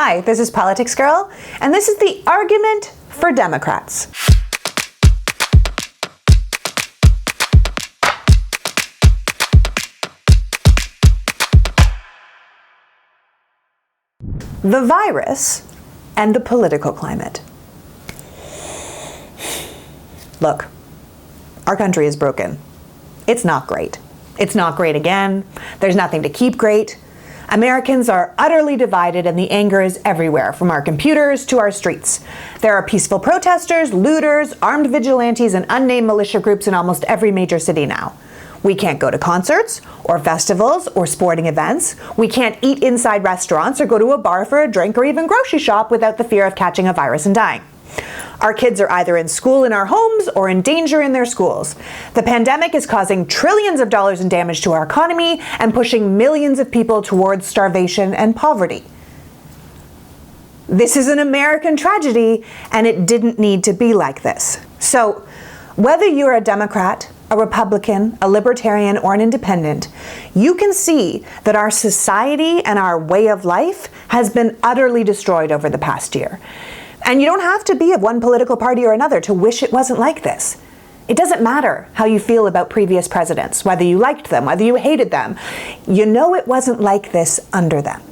Hi, this is Politics Girl, and this is the argument for Democrats. The virus and the political climate. Look, our country is broken. It's not great. It's not great again. There's nothing to keep great. Americans are utterly divided and the anger is everywhere, from our computers to our streets. There are peaceful protesters, looters, armed vigilantes, and unnamed militia groups in almost every major city now. We can't go to concerts or festivals or sporting events. We can't eat inside restaurants or go to a bar for a drink or even grocery shop without the fear of catching a virus and dying. Our kids are either in school in our homes or in danger in their schools. The pandemic is causing trillions of dollars in damage to our economy and pushing millions of people towards starvation and poverty. This is an American tragedy, and it didn't need to be like this. So, whether you're a Democrat, a Republican, a Libertarian, or an Independent, you can see that our society and our way of life has been utterly destroyed over the past year. And you don't have to be of one political party or another to wish it wasn't like this. It doesn't matter how you feel about previous presidents, whether you liked them, whether you hated them. You know it wasn't like this under them.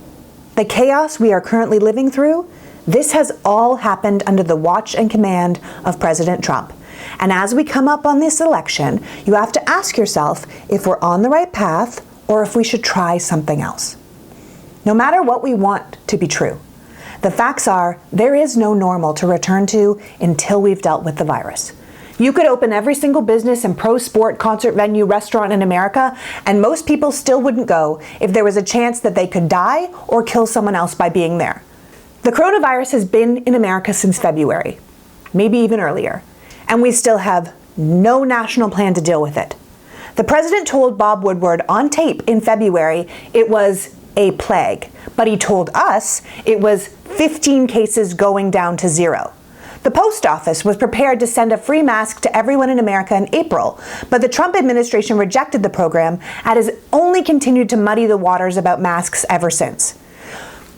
The chaos we are currently living through, this has all happened under the watch and command of President Trump. And as we come up on this election, you have to ask yourself if we're on the right path or if we should try something else. No matter what we want to be true, the facts are there is no normal to return to until we've dealt with the virus. You could open every single business and pro sport, concert venue, restaurant in America, and most people still wouldn't go if there was a chance that they could die or kill someone else by being there. The coronavirus has been in America since February, maybe even earlier, and we still have no national plan to deal with it. The president told Bob Woodward on tape in February it was a plague, but he told us it was 15 cases going down to 0. The post office was prepared to send a free mask to everyone in America in April, but the Trump administration rejected the program and has only continued to muddy the waters about masks ever since.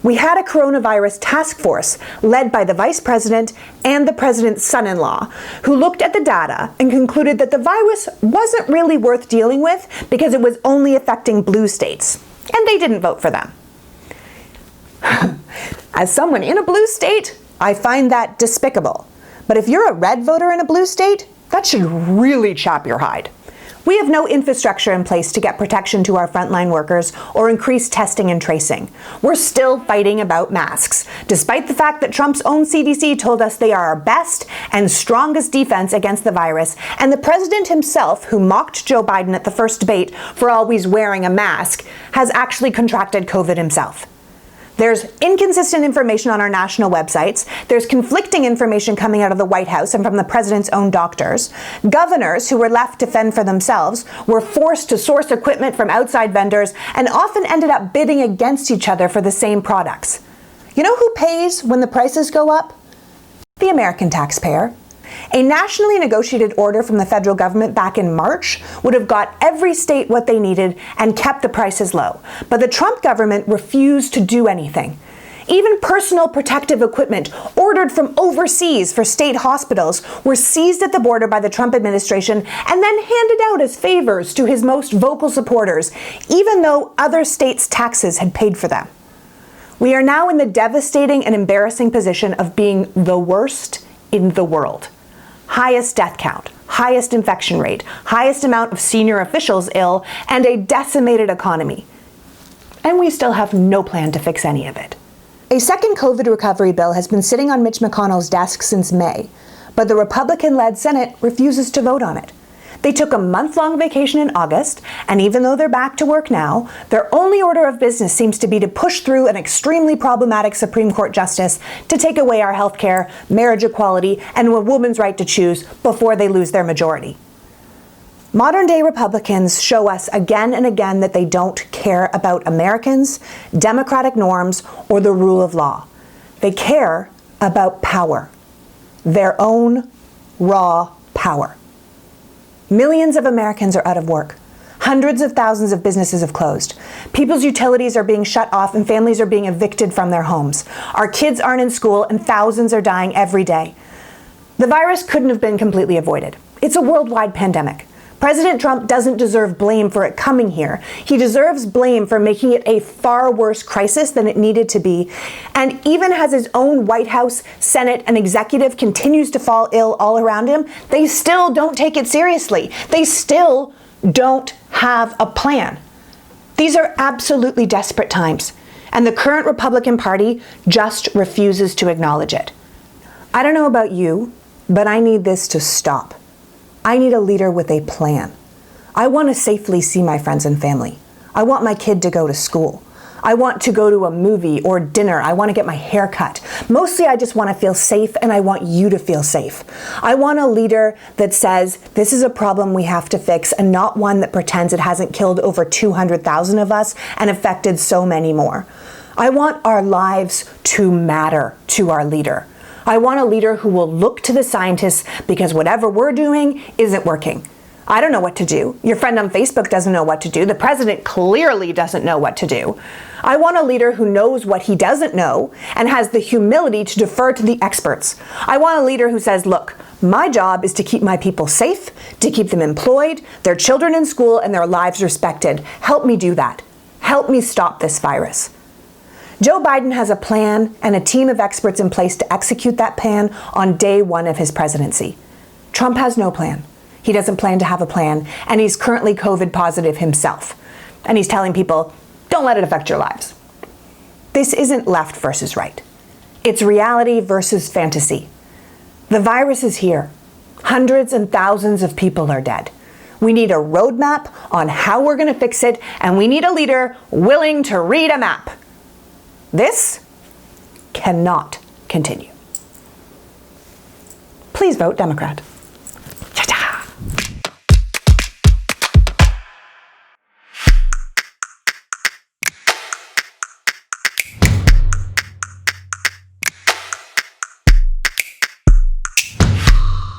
We had a coronavirus task force led by the vice president and the president's son-in-law, who looked at the data and concluded that the virus wasn't really worth dealing with because it was only affecting blue states, and they didn't vote for them. As someone in a blue state, I find that despicable. But if you're a red voter in a blue state, that should really chap your hide. We have no infrastructure in place to get protection to our frontline workers or increase testing and tracing. We're still fighting about masks, despite the fact that Trump's own CDC told us they are our best and strongest defense against the virus, and the president himself, who mocked Joe Biden at the first debate for always wearing a mask, has actually contracted COVID himself. There's inconsistent information on our national websites. There's conflicting information coming out of the White House and from the president's own doctors. Governors who were left to fend for themselves were forced to source equipment from outside vendors and often ended up bidding against each other for the same products. You know who pays when the prices go up? The American taxpayer. A nationally negotiated order from the federal government back in March would have got every state what they needed and kept the prices low. But the Trump government refused to do anything. Even personal protective equipment ordered from overseas for state hospitals were seized at the border by the Trump administration and then handed out as favors to his most vocal supporters, even though other states' taxes had paid for them. We are now in the devastating and embarrassing position of being the worst in the world. Highest death count, highest infection rate, highest amount of senior officials ill, and a decimated economy. And we still have no plan to fix any of it. A second COVID recovery bill has been sitting on Mitch McConnell's desk since May, but the Republican-led Senate refuses to vote on it. They took a month-long vacation in August, and even though they're back to work now, their only order of business seems to be to push through an extremely problematic Supreme Court justice to take away our health care, marriage equality, and a woman's right to choose before they lose their majority. Modern-day Republicans show us again and again that they don't care about Americans, democratic norms, or the rule of law. They care about power, their own raw power. Millions of Americans are out of work. Hundreds of thousands of businesses have closed. People's utilities are being shut off and families are being evicted from their homes. Our kids aren't in school and thousands are dying every day. The virus couldn't have been completely avoided. It's a worldwide pandemic. President Trump doesn't deserve blame for it coming here. He deserves blame for making it a far worse crisis than it needed to be. And even as his own White House, Senate, and executive continues to fall ill all around him, they still don't take it seriously. They still don't have a plan. These are absolutely desperate times, and the current Republican Party just refuses to acknowledge it. I don't know about you, but I need this to stop. I need a leader with a plan. I want to safely see my friends and family. I want my kid to go to school. I want to go to a movie or dinner. I want to get my hair cut. Mostly I just want to feel safe, and I want you to feel safe. I want a leader that says this is a problem we have to fix, and not one that pretends it hasn't killed over 200,000 of us and affected so many more. I want our lives to matter to our leader. I want a leader who will look to the scientists because whatever we're doing isn't working. I don't know what to do. Your friend on Facebook doesn't know what to do. The president clearly doesn't know what to do. I want a leader who knows what he doesn't know and has the humility to defer to the experts. I want a leader who says, look, my job is to keep my people safe, to keep them employed, their children in school, and their lives respected. Help me do that. Help me stop this virus. Joe Biden has a plan and a team of experts in place to execute that plan on day one of his presidency. Trump has no plan. He doesn't plan to have a plan, and he's currently COVID positive himself. And he's telling people, don't let it affect your lives. This isn't left versus right. It's reality versus fantasy. The virus is here. Hundreds and thousands of people are dead. We need a roadmap on how we're going to fix it, and we need a leader willing to read a map. This cannot continue. Please vote Democrat.